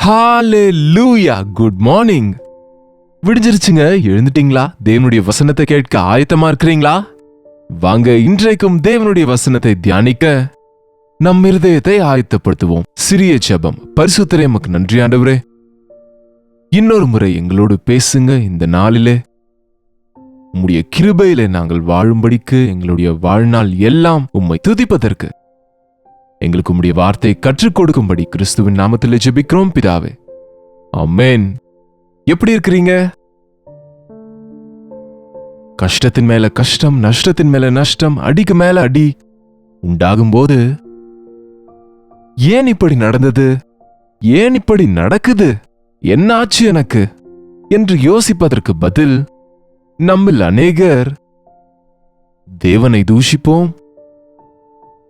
ஹalleluya good morning. விடிஞ்சிருச்சுங்க. எழுந்துட்டீங்களா? தேவனுடைய வசனத்தை கேட்க ஆயத்தமா இருக்கிறீங்களா? வாங்க இன்றைக்கும் தேவனுடைய வசனத்தை தியானிக்க நம் இருதயத்தை ஆயத்தப்படுத்துவோம். சிறிய ஜெபம். பரிசுத்தரே உமக்கு நன்றி ஆண்டவரே, இன்னொரு முறை எங்களோடு பேசுங்க. இந்த நாளிலே உம்முடைய கிருபையிலே நாங்கள் வாழும்படிக்கு எங்களுடைய வாழ்நாள் எல்லாம் உம்மை துதிப்பதற்கு எங்களுக்கு உம்முடைய வார்த்தையை கற்றுக் கொடுக்கும்படி கிறிஸ்துவின் நாமத்தில் ஜெபிக்கிறோம் பிதாவே, ஆமென். எப்படி இருக்கிறீங்க? கஷ்டத்தின் மேல கஷ்டம், நஷ்டத்தின் மேல நஷ்டம், அடிக்கு மேல அடி உண்டாகும் போது ஏன் இப்படி நடந்தது, ஏன் இப்படி நடக்குது, என்ன ஆச்சு எனக்கு என்று யோசிப்பதற்கு பதில் நம்மில் அநேகர் தேவனை தூஷிப்போம்,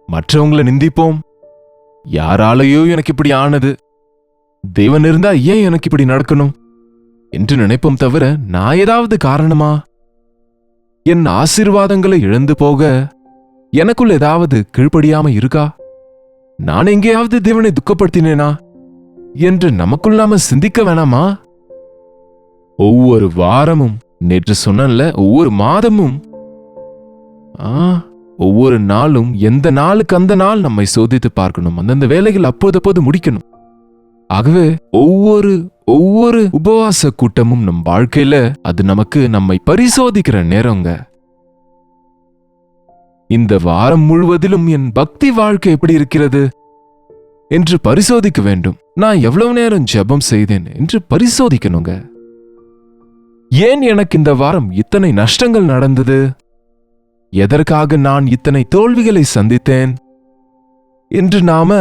மற்றவங்களை நிந்திப்போம். யாராலையோ எனக்கு இப்படி ஆனது, தேவன் இருந்தா ஏன் எனக்கு இப்படி நடக்கணும் என்று நினைப்போம். தவிர நான் ஏதாவது காரணமா? என் ஆசீர்வாதங்களை இழந்து போக எனக்குள் ஏதாவது கீழ்ப்படியாம இருக்கா? நான் எங்கேயாவது தேவனை துக்கப்படுத்தினேனா என்று நமக்குள் நாம சிந்திக்க வேணாமா? ஒவ்வொரு வாரமும், நேற்று சொன்னேன்ல, ஒவ்வொரு மாதமும், ஒவ்வொரு நாளும் எந்த நாளுக்கு அந்த நாள் நம்மை சோதித்து பார்க்கணும். அந்தந்த வேலைகள் அப்போது முடிக்கணும். ஆகவே ஒவ்வொரு உபவாச கூட்டமும் நம் வாழ்க்கையில அது நமக்கு நம்மை பரிசோதிக்கிற நேரங்க. இந்த வாரம் முழுவதிலும் என் பக்தி வாழ்க்கை எப்படி இருக்கிறது என்று பரிசோதிக்க வேண்டும். நான் எவ்வளவு நேரம் ஜெபம் செய்தேன் என்று பரிசோதிக்கணுங்க. ஏன் எனக்கு இந்த வாரம் இத்தனை நஷ்டங்கள் நடந்தது, எதற்காக நான் இத்தனை தோல்விகளை சந்தித்தேன் என்று நாம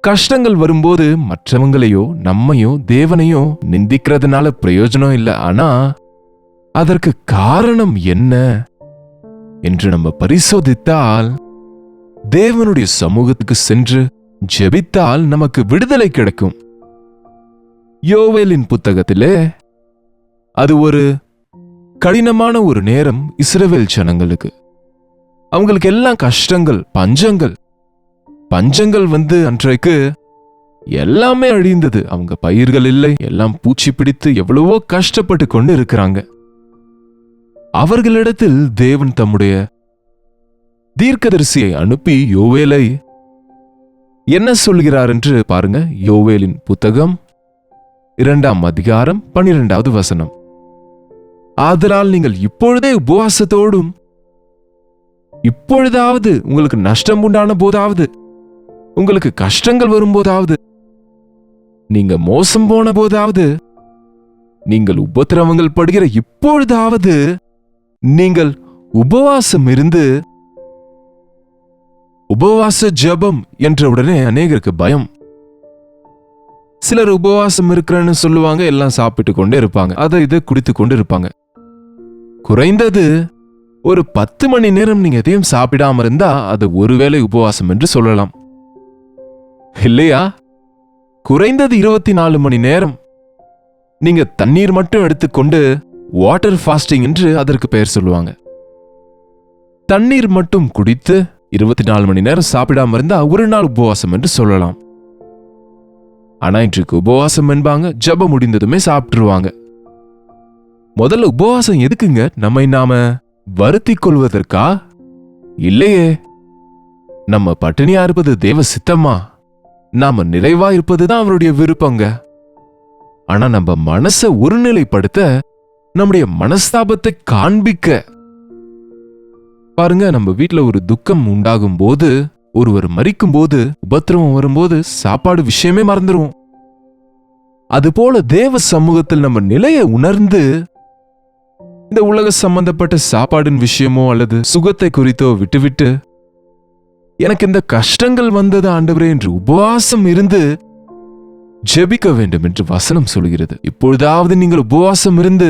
கஷ்டங்கள் வரும்போது மற்றவங்களையோ நம்மையோ தேவனையோ நிந்திக்கிறதுனால பிரயோஜனம் இல்லை. ஆனா அதற்கு காரணம் என்ன என்று நம்ம பரிசோதித்தால், தேவனுடைய சமூகத்துக்கு சென்று ஜெபித்தால் நமக்கு விடுதலை கிடைக்கும். யோவேலின் புத்தகத்திலே அது ஒரு கடினமான ஒரு நேரம் இஸ்ரவேல் ஜனங்களுக்கு. அவங்களுக்கு எல்லாம் கஷ்டங்கள், பஞ்சங்கள் வந்து அன்றைக்கு எல்லாமே அழிந்தது. அவங்க பயிர்கள் இல்லை, எல்லாம் பூச்சி பிடித்து எவ்வளவோ கஷ்டப்பட்டு கொண்டு இருக்கிறாங்க. அவர்களிடத்தில் தேவன் தம்முடைய தீர்க்கதரிசியை அனுப்பி யோவேலை என்ன சொல்கிறார் என்று பாருங்க. யோவேலின் புத்தகம் 2ஆம் அதிகாரம் 12வது வசனம். ஆதலால் நீங்கள் இப்பொழுதே உபவாசத்தோடும், இப்பொழுதாவது உங்களுக்கு நஷ்டம் உண்டான போதாவது, உங்களுக்கு கஷ்டங்கள் வரும்போதாவது, நீங்க மோசம் போன போதாவது, நீங்கள் உபத்திரவங்கள் படுகிற இப்பொழுதாவது நீங்கள் உபவாசம் இருந்து, உபவாச ஜெபம் என்ற உடனே அநேகருக்கு பயம். சிலர் உபவாசம் இருக்கிறேன்னு சொல்லுவாங்க, எல்லாம் சாப்பிட்டு கொண்டே இருப்பாங்க, அதை இதை குடித்து கொண்டு இருப்பாங்க. குறைந்தது ஒரு 10 மணி நேரம் நீங்க எதையும் சாப்பிடாம இருந்தா அது ஒருவேளை உபவாசம் என்று சொல்லலாம், இல்லையா? குறைந்தது 24 மணி நேரம் நீங்க தண்ணீர் மட்டும் எடுத்துக்கொண்டு வாட்டர் ஃபாஸ்டிங் என்று அதற்கு பெயர் சொல்லுவாங்க. தண்ணீர் மட்டும் குடித்து 24 மணி நேரம் சாப்பிடாம இருந்தா ஒரு நாள் உபவாசம் என்று சொல்லலாம். ஆனா இன்றைக்கு உபவாசம் என்பாங்க, ஜெபம் முடிந்ததுமே சாப்பிட்டுருவாங்க. முதல்ல உபவாசம் எதுக்குங்க? நம்மை நாம வருத்திக் கொள்வதற்கா? இல்லையே. நம்ம பட்டினியா இருப்பது தேவ சித்தமா? நாம நிறைவா இருப்பதுதான் அவருடைய விருப்பங்க. ஆனா நம்ம மனசை ஒருநிலைப்படுத்த, நம்முடைய மனஸ்தாபத்தை காண்பிக்க பாருங்க. நம்ம வீட்டுல ஒரு துக்கம் உண்டாகும் போது, ஒருவர் மரிக்கும் போது, உபத்திரவம் வரும்போது சாப்பாடு விஷயமே மறந்துடுவோம். அதுபோல தேவ சமூகத்தில் நம்ம நிலையை உணர்ந்து, இந்த உலக சம்பந்தப்பட்ட சாப்பாடின் விஷயமோ அல்லது சுகத்தை குறித்தோ விட்டுவிட்டு, எனக்கு இந்த கஷ்டங்கள் வந்தது ஆண்டவரே என்று உபவாசம் இருந்து ஜெபிக்க வேண்டும் என்று வசனம் சொல்கிறது. இப்பொழுதாவது நீங்கள் உபவாசம் இருந்து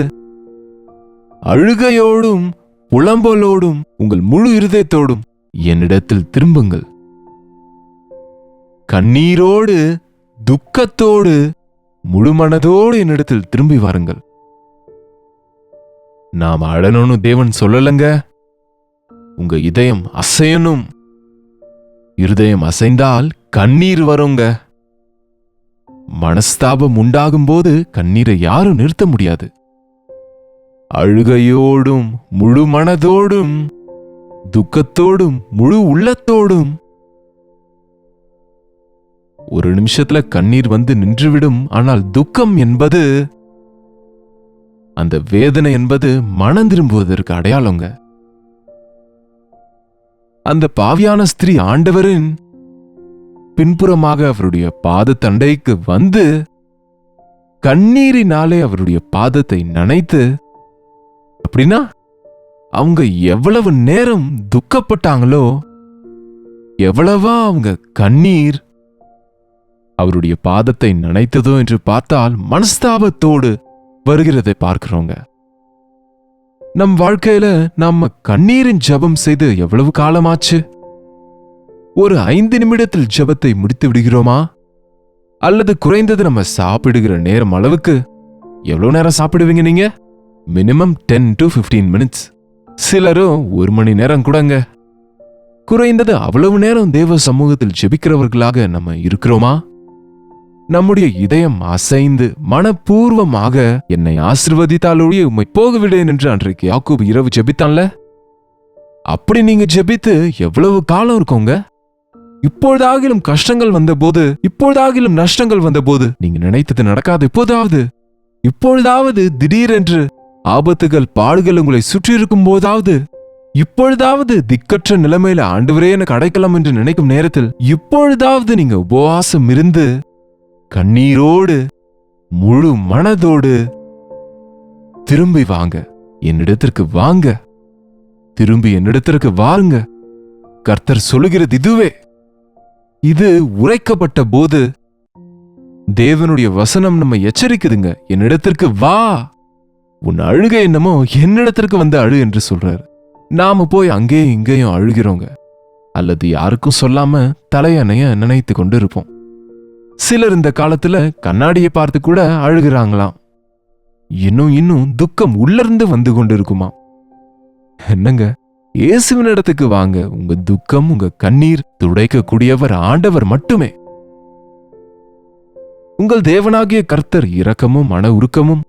அழுகையோடும் புலம்பலோடும் உங்கள் முழு இருதயத்தோடும் என்னிடத்தில் திரும்புங்கள். கண்ணீரோடு துக்கத்தோடு முழு மனதோடு என்னிடத்தில் திரும்பி வாருங்கள். நாம் அழணும்னு தேவன் சொல்லலங்க. உங்க இதயம் அசையணும். இருதயம் அசைந்தால் கண்ணீர் வருங்க. மனஸ்தாபம் உண்டாகும் போது கண்ணீரை யாரும் நிறுத்த முடியாது. அழுகையோடும் முழு மனதோடும், துக்கத்தோடும் முழு உள்ளத்தோடும் ஒரு நிமிஷத்துல கண்ணீர் வந்து நின்றுவிடும். ஆனால் துக்கம் என்பது, அந்த வேதனை என்பது மனம் திரும்புவதற்கு அடையாளங்க. அந்த பாவியான ஸ்திரீ ஆண்டவரின் பின்புறமாக அவருடைய பாதத்தண்டைக்கு வந்து கண்ணீரினாலே அவருடைய பாதத்தை நனைத்து, அப்படின்னா அவங்க எவ்வளவு நேரம் துக்கப்பட்டாங்களோ, எவ்வளவா அவங்க கண்ணீர் அவருடைய பாதத்தை நனைத்ததோ என்று பார்த்தால் மனஸ்தாபத்தோடு வருகிறதை பார்க்கிறோங்க. நம் வாழ்க்கையில நம்ம கண்ணீரின் ஜெபம் செய்து எவ்வளவு காலமாச்சு? ஒரு 5 நிமிடத்தில் ஜெபத்தை முடித்து விடுகிறோமா? அல்லது குறைந்தது நம்ம சாப்பிடுகிற நேரம் அளவுக்கு எவ்வளவு நேரம் சாப்பிடுவீங்க நீங்க? Minimum 10 to 15 minutes. சிலரும் 1 மணி நேரம் கூடங்க. குறைந்தது அவ்வளவு நேரம் தேவ சமூகத்தில் ஜெபிக்கிறவர்களாக நம்ம இருக்கிறோமா? நம்முடைய இதயம் அசைந்து மனப்பூர்வமாக என்னை ஆசீர்வதித்தாலொழிய உம்மை போகவிடேன் என்று அன்றைக்கு யாக்கோபு இரவு ஜெபித்தான்ல, அப்படி நீங்க ஜெபித்து எவ்வளவு காலம் இருக்குங்க? இப்பொழுதாகிலும் கஷ்டங்கள் வந்தபோது, இப்பொழுதாகிலும் நஷ்டங்கள் வந்தபோது, நீங்க நினைத்தது நடக்காது இப்பொழுதாவது திடீரென்று ஆபத்துகள் பாடுகள் உங்களை சுற்றி இருக்கும் போதாவது, இப்பொழுதாவது திக்கற்ற நிலைமையில ஆண்டவரே எனக்கு அடைக்கலாம் என்று நினைக்கும் நேரத்தில், இப்பொழுதாவது நீங்க உபவாசம் இருந்து கண்ணீரோடு முழு மனதோடு திரும்பி வாங்க, என்னிடத்திற்கு வாங்க, திரும்பி என்னிடத்திற்கு வாருங்க. கர்த்தர் சொல்லுகிறது இதுவே. இது உரைக்கப்பட்ட போது தேவனுடைய வசனம் நம்ம எச்சரிக்குதுங்க. என்னிடத்திற்கு வா, உன் அழுகை என்னமோ என்னிடத்திற்கு வந்து அழு என்று சொல்றாரு. நாம போய் அங்கேயும் இங்கேயும் அழுகிறோங்க, அல்லது யாருக்கும் சொல்லாம தலையணைய நினைத்து கொண்டு இருப்போம். சிலர் இந்த காலத்துல கண்ணாடியை பார்த்து கூட அழுகிறாங்களாம். இன்னும் துக்கம் உள்ளிருந்து வந்து கொண்டு இருக்குமா? என்னங்க, இயேசுவின் இடத்துக்கு வாங்க. உங்க துக்கம், உங்க கண்ணீர் துடைக்கக்கூடியவர் ஆண்டவர் மட்டுமே. உங்கள் தேவனாகிய கர்த்தர் இரக்கமும் மன உருக்கமும்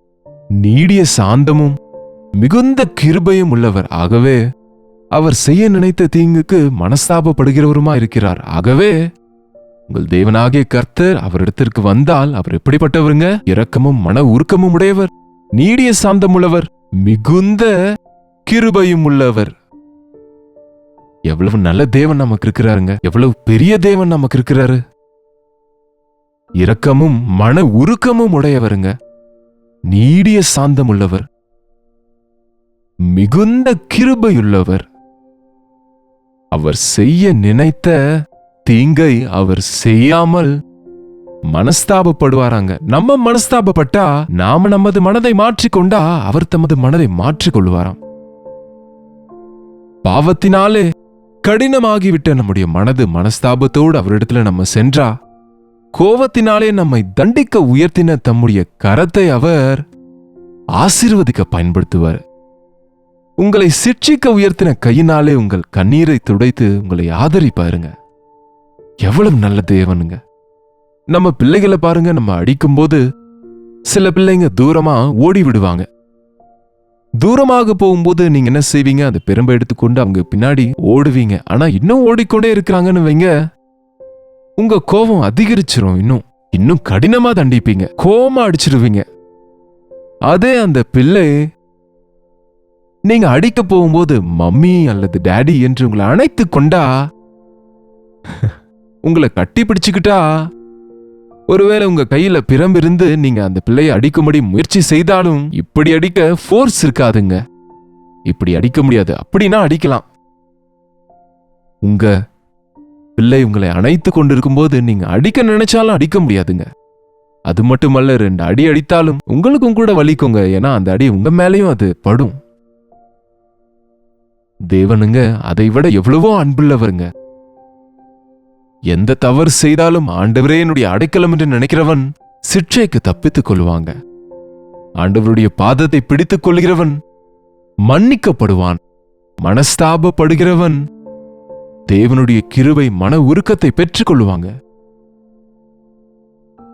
நீடிய சாந்தமும் மிகுந்த கிருபையும் உள்ளவர். ஆகவே அவர் செய்ய நினைத்த தீங்குக்கு மனஸ்தாபப்படுகிறவருமா இருக்கிறார். ஆகவே உங்கள் தேவனாகிய கர்த்தர் அவரிடத்திற்கு வந்தால் அவர் எப்படிப்பட்டவருங்க? இரக்கமும் மன உருக்கமும் உடையவர், நீடிய சாந்தம் உள்ளவர், மிகுந்த கிருபையும் உள்ளவர். எவ்வளவு நல்ல தேவன் நமக்கு இருக்கிறாருங்க! எவ்வளவு பெரிய தேவன் நமக்கு இருக்கிறாரு! இரக்கமும் மன உருக்கமும் உடையவருங்க, நீடிய சாந்தம் உள்ளவர், மிகுந்த கிருபையுள்ளவர். அவர் செய்ய நினைத்த தீங்கை அவர் செய்யாமல் மனஸ்தாபப்படுவாராங்க. நம்ம மனஸ்தாபப்பட்டா, நாம நமது மனதை மாற்றிக்கொண்டா அவர் தமது மனதை மாற்றிக் கொள்வாராம். பாவத்தினாலே கடினமாகிவிட்ட நம்முடைய மனது மனஸ்தாபத்தோடு அவரிடத்துல நம்ம சென்றா, கோபத்தினாலே நம்மை தண்டிக்க உயர்த்தின தம்முடைய கரத்தை அவர் ஆசீர்வதிக்க பயன்படுத்துவார். உங்களை சிட்சிக்க உயர்த்தின கையினாலே உங்கள் கண்ணீரை துடைத்து உங்களை ஆதரிப்பாருங்க. எவ்வளவு நல்ல தேவனுங்க! நம்ம பிள்ளைகளை பாருங்க, நம்ம அடிக்கும் போது சில பிள்ளைங்க தூரமா ஓடி விடுவாங்க. தூரமாக போகும்போது நீங்க என்ன செய்வீங்க? அந்த பெரும்பை எடுத்துக்கொண்டு அவங்க பின்னாடி ஓடுவீங்க. ஆனா இன்னும் ஓடிக்கொண்டே இருக்கிறாங்கன்னு வைங்க, உங்க கோபம் அதிகரிச்சிரும். இன்னும் கடினமா தண்டிப்பீங்க, கோபமா அடிச்சிருவீங்க. அதே அந்த பிள்ளை நீங்க அடிக்க போகும்போது மம்மி அல்லது டாடி என்று உங்களை அணைத்து கொண்டா, உங்களை கட்டி பிடிச்சுக்கிட்டா, ஒருவேளை உங்க கையில பிரம்பிருந்து நீங்க அந்த பிள்ளையை அடிக்கும்படி முயற்சி செய்தாலும் இப்படி அடிக்க ஃபோர்ஸ் இருக்காதுங்க. இப்படி அடிக்க முடியாது. அப்படின்னா அடிக்கலாம். உங்க பிள்ளை உங்களை அணைத்து கொண்டிருக்கும் போது நீங்க அடிக்க நினைச்சாலும் அடிக்க முடியாதுங்க. அது மட்டுமல்ல, 2 அடி அடித்தாலும் உங்களுக்கும் கூட வலிக்குங்க. ஏன்னா அந்த அடி உங்க மேலேயும் அது படும். தேவனுங்க அதை விட எவ்வளவோ அன்புள்ளவருங்க. எந்த தவறு செய்தாலும் ஆண்டவரே என்னுடைய அடைக்கலம் என்று நினைக்கிறவன் சிற்றைக்கு தப்பித்துக் கொள்வாங்க. ஆண்டவருடைய பாதத்தை பிடித்துக் கொள்கிறவன் மன்னிக்கப்படுவான். மனஸ்தாபப்படுகிறவன் தேவனுடைய கிருபை மன உருக்கத்தை பெற்றுக் கொள்வாங்க.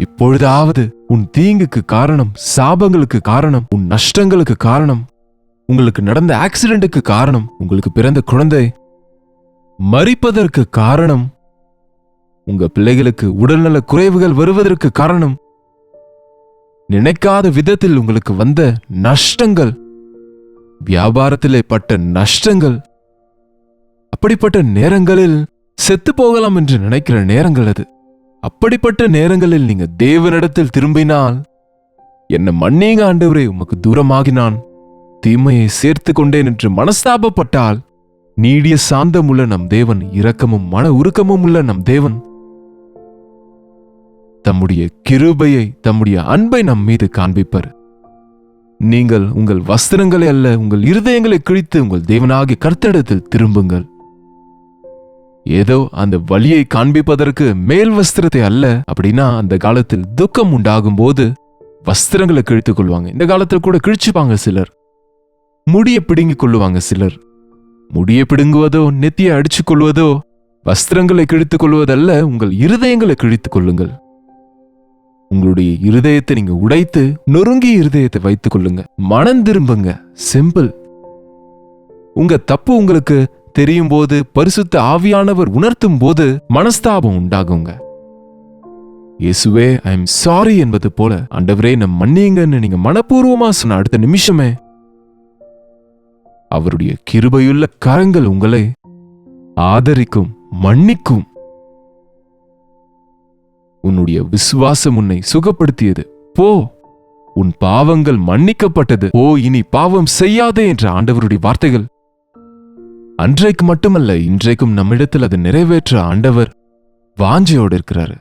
இப்பொழுதாவது உன் தீங்குக்கு காரணம், சாபங்களுக்கு காரணம், உன் நஷ்டங்களுக்கு காரணம், உங்களுக்கு நடந்த ஆக்சிடென்ட்டுக்கு காரணம், உங்களுக்கு பிறந்த குழந்தை மரிப்பதற்கு காரணம், உங்க பிள்ளைகளுக்கு உடல்நல குறைவுகள் வருவதற்கு காரணம், நினைக்காத விதத்தில் உங்களுக்கு வந்த நஷ்டங்கள், வியாபாரத்திலே பட்ட நஷ்டங்கள், அப்படிப்பட்ட நேரங்களில் செத்து போகலாம் என்று நினைக்கிற நேரங்கள் அது. அப்படிப்பட்ட நேரங்களில் நீங்க தேவனிடத்தில் திரும்பினால், என்ன மன்னிங்க ஆண்டவரே, உமக்கு தூரமாகினான், தீமையை சேர்த்து கொண்டேன் என்று மனஸ்தாபப்பட்டால், நீடிய சாந்தமுள்ள நம் தேவன், இரக்கமும் மன உருக்கமும் உள்ள நம் தேவன் தம்முடைய கிருபையை, தம்முடைய அன்பை நம் மீது காண்பிப்பர். நீங்கள் உங்கள் வஸ்திரங்களை அல்ல, உங்கள் இருதயங்களை கிழித்து உங்கள் தேவனாகிய கர்த்தரிடத்தில் திரும்புங்கள். ஏதோ அந்த வலியை காண்பிப்பதற்கு மேல் வஸ்திரத்தை அல்ல. அப்படின்னா அந்த காலத்தில் துக்கம் உண்டாகும் போது வஸ்திரங்களை கிழித்துக் கொள்வாங்க. இந்த காலத்தில் கூட கிழிச்சுப்பாங்க சிலர். முடிய பிடுங்கிக் கொள்ளுவாங்க சிலர். முடிய பிடுங்குவதோ நெத்தியை அடிச்சுக் கொள்வதோ வஸ்திரங்களை கிழித்துக் கொள்வதல்ல, உங்கள் இருதயங்களை கிழித்துக் கொள்ளுங்கள். உங்களுடைய இருதயத்தை நீங்க உடைத்து நொறுங்கிய இருதயத்தை வைத்துக் கொள்ளுங்க. மனம் திரும்புங்க. சிம்பிள். உங்க தப்பு உங்களுக்கு தெரியும் போது, பரிசுத்த ஆவியானவர் உணர்த்தும் போது மனஸ்தாபம் உண்டாகுங்க. இயேசுவே ஐ எம் சாரி என்பது போல, ஆண்டவரே நம் மன்னிங்கன்னு நீங்க மனப்பூர்வமா சொன்ன அடுத்த நிமிஷமே அவருடைய கிருபையுள்ள கரங்கள் உங்களை ஆதரிக்கும், மன்னிக்கும். உன்னுடைய விசுவாசம் உன்னை சுகப்படுத்தியது. போ, உன் பாவங்கள் மன்னிக்கப்பட்டது. ஓ, இனி பாவம் செய்யாதே என்ற ஆண்டவருடைய வார்த்தைகள் அன்றைக்கு மட்டுமல்ல, இன்றைக்கும் நம்மிடத்தில் அதை நிறைவேற்ற ஆண்டவர் வாஞ்சையோடு இருக்கிறாரு.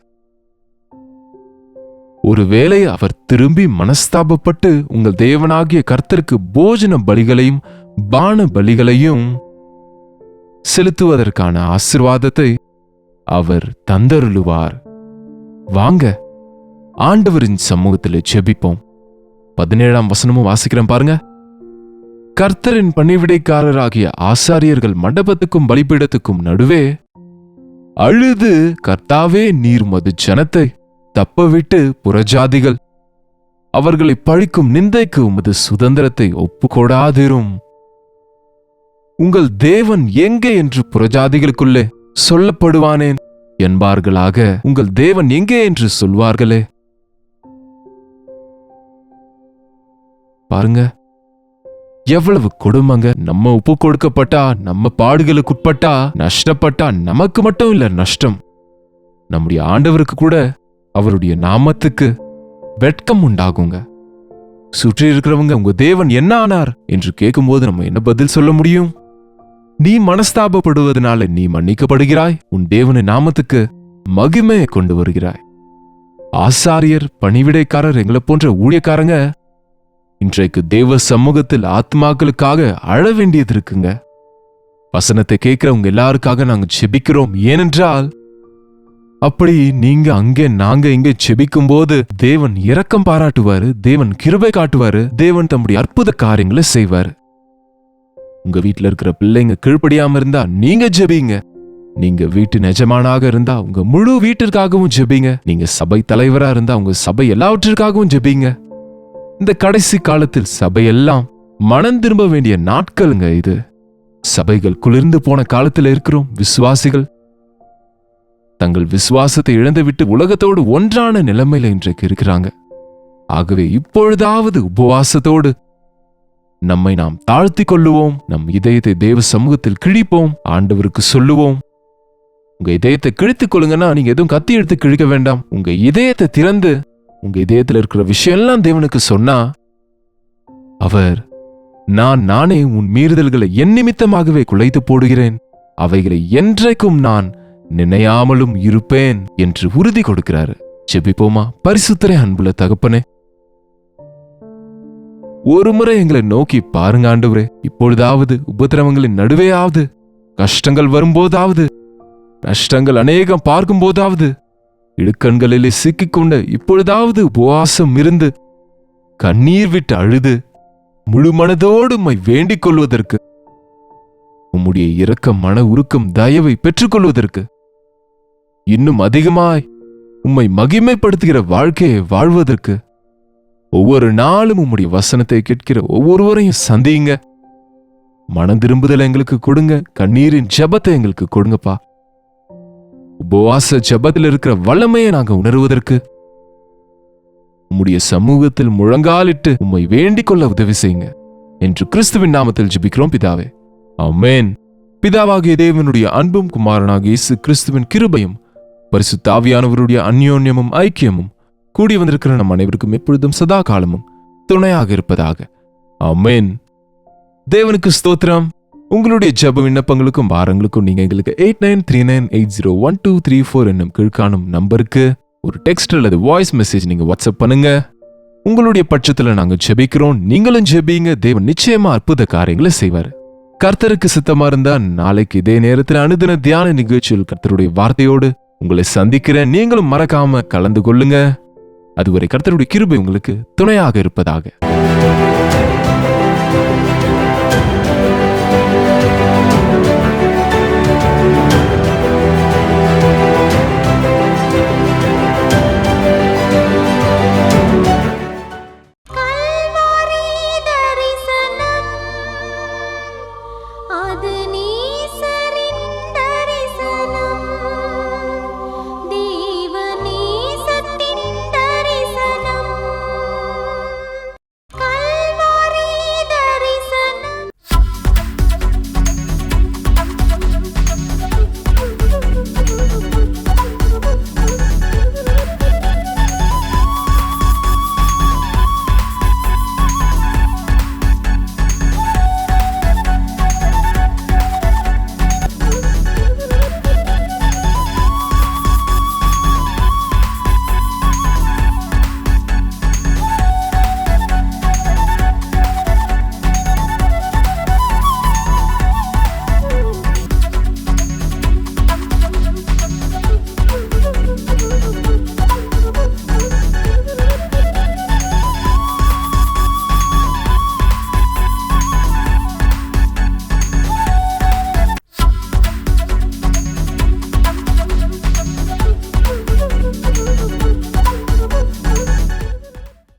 ஒருவேளை அவர் திரும்பி மனஸ்தாபப்பட்டு உங்கள் தேவனாகிய கர்த்தருக்கு போஜன பலிகளையும் பான பலிகளையும் செலுத்துவதற்கான ஆசீர்வாதத்தை அவர் தந்தருளுவார். வாங்க ஆண்டவரின் சமூகத்தில் ஜெபிப்போம். 17ஆம் வசனமும் வாசிக்கிறேன் பாருங்க. கர்த்தரின் பணிவிடைக்காரராகிய ஆசாரியர்கள் மண்டபத்துக்கும் பலிபீடத்துக்கும் நடுவே அழுது, கர்த்தாவே நீர் மது ஜனத்தை தப்பவிட்டு புறஜாதிகள் அவர்களை பழிக்கும் நிந்தைக்கு உமது சுதந்திரத்தை ஒப்புக்கொடாதிரும். உங்கள் தேவன் எங்கே என்று புறஜாதிகளுக்குள்ளே சொல்லப்படுவானேன் என்பார்களாக. உங்கள் தேவன் எங்கே என்று சொல்வார்களே. பாருங்க, எவ்வளவு கொடுமைங்க. நம்ம ஒப்பு கொடுக்கப்பட்டா, நம்ம பாடுகளுக்குட்பட்டா, நஷ்டப்பட்டா நமக்கு மட்டும் இல்ல நஷ்டம், நம்முடைய ஆண்டவருக்கு கூட அவருடைய நாமத்துக்கு வெட்கம் உண்டாகுங்க. சுற்றி இருக்கிறவங்க உங்க தேவன் என்ன ஆனார் என்று கேட்கும்போது நம்ம என்ன பதில் சொல்ல முடியும்? நீ மனஸ்தாபப்படுவதனால நீ மன்னிக்கப்படுகிறாய், உன் தேவனின் நாமத்துக்கு மகிமையை கொண்டு வருகிறாய். ஆசாரியர், பணிவிடைக்காரர், எங்களை போன்ற ஊழியக்காரங்க இன்றைக்கு தேவ சமூகத்தில் ஆத்மாக்களுக்காக அழ வேண்டியது இருக்குங்க. வசனத்தை கேட்கிறவங்க எல்லாருக்காக நாங்க செபிக்கிறோம். ஏனென்றால் அப்படி நீங்க அங்கே நாங்க இங்கே செபிக்கும் போது தேவன் இரக்கம் பாராட்டுவாரு, தேவன் கிருபை காட்டுவாரு, தேவன் தம்முடைய அற்புத காரியங்களை செய்வாரு. உங்க வீட்டுல இருக்கிற பிள்ளைங்க கீழ்ப்படியாம இருந்தா நீங்க ஜெபிங்க. நீங்க வீட்டு எஜமானாக இருந்தா உங்க முழு வீட்டிற்காகவும் ஜெபிங்க. நீங்க சபை தலைவரா இருந்தா உங்க சபை எல்லாவற்றிற்காகவும் ஜெபிங்க. இந்த கடைசி காலத்தில் சபையெல்லாம் மனம் திரும்ப வேண்டிய நாட்களுங்க இது. சபைகள் குளிர்ந்து போன காலத்தில் இருக்கிறோம். விசுவாசிகள் தங்கள் விசுவாசத்தை இழந்துவிட்டு உலகத்தோடு ஒன்றான நிலைமையில இன்றைக்கு இருக்கிறாங்க. ஆகவே இப்பொழுதாவது உபவாசத்தோடு நம்மை நாம் தாழ்த்திக் கொள்ளுவோம். நம் இதயத்தை தேவ சமூகத்தில் கிழிப்போம். ஆண்டவருக்கு சொல்லுவோம், உங்க இதயத்தை கிழித்துக் கொள்ளுங்கன்னா நீங்க எதுவும் கத்தி எடுத்து கிழிக்க வேண்டாம். உங்க இதயத்தை திறந்து உங்க இதயத்தில் இருக்கிற விஷயம் எல்லாம் தேவனுக்கு சொன்னா அவர், நானே உன் மீறுதல்களை என் நிமித்தமாகவே குலைத்து போடுகிறேன், அவைகளை என்றைக்கும் நான் நினையாமலும் இருப்பேன் என்று உறுதி கொடுக்கிறாரு. ஜெபிப்போமா? பரிசுத்தரே, அன்புள்ள தகப்பனே, ஒரு முறை எங்களை நோக்கி பாருங்க ஆண்டவரே. இப்பொழுதாவது உபத்திரவங்களின் நடுவேயாவது, கஷ்டங்கள் வரும்போதாவது, நஷ்டங்கள் அநேகம் பார்க்கும் போதாவது, இடுக்கண்களிலே சிக்கிக்கொண்ட இப்பொழுதாவது உபவாசம் இருந்து கண்ணீர் விட்டு அழுது முழு மனதோடு உம்மை வேண்டிக் கொள்வதற்கு, உம்முடைய இரக்கம், மன உருக்கம், தயவை பெற்றுக்கொள்வதற்கு, இன்னும் அதிகமாய் உம்மை மகிமைப்படுத்துகிற வாழ்க்கையை வாழ்வதற்கு ஒவ்வொரு நாளும் உம்முடைய வசனத்தை கேட்கிற ஒவ்வொருவரையும் சந்தியுங்க. மனம் திரும்புதல் எங்களுக்கு கொடுங்க. கண்ணீரின் ஜெபத்தை எங்களுக்கு கொடுங்கப்பா. உபவாச ஜெபத்தில் இருக்கிற வல்லமையை நாங்க உணர்வதற்கு உம்முடைய சமூகத்தில் முழங்காலிட்டு உம்மை வேண்டிக் கொள்ள உதவி செய்யுங்க என்று கிறிஸ்துவின் நாமத்தில் ஜெபிக்கிறோம் பிதாவே, ஆமென். பிதாவாகிய தேவனுடைய அன்பும் குமாரனாகிய இயேசு கிறிஸ்துவின் கிருபையும் பரிசுத்த ஆவியானவருடைய அந்யோன்யமும் ஐக்கியமும் கூடி வந்திருக்கிற நம் அனைவருக்கும் எப்பொழுதும் சதா காலமும் துணையாக இருப்பதாக, ஆமென். தேவனுக்கு ஸ்தோத்திரம். உங்களுடைய ஜெப விண்ணப்பங்களுக்கும் பாரங்களுக்கும் நீங்க எங்களுக்கு 8939801234 என்னும் கீழ்காணும் நம்பருக்கு ஒரு டெக்ஸ்ட் அல்லது வாய்ஸ் மெசேஜ் நீங்க வாட்ஸ்அப் பண்ணுங்க. உங்களுடைய பட்சத்துல நாங்க ஜெபிக்கிறோம். நீங்களும் ஜெபிங்க. தேவன் நிச்சயமா அற்புத காரியங்களை செய்வார். கர்த்தருக்கு சித்தமா இருந்தா நாளைக்கு இதே நேரத்தில் அனுதின தியான நிகழ்ச்சியில் கர்த்தருடைய வார்த்தையோடு உங்களை சந்திக்கிறேன். நீங்களும் மறக்காம கலந்து கொள்ளுங்க. அதுவரை கர்த்தருடைய கிருபை உங்களுக்கு துணையாக இருப்பதாக.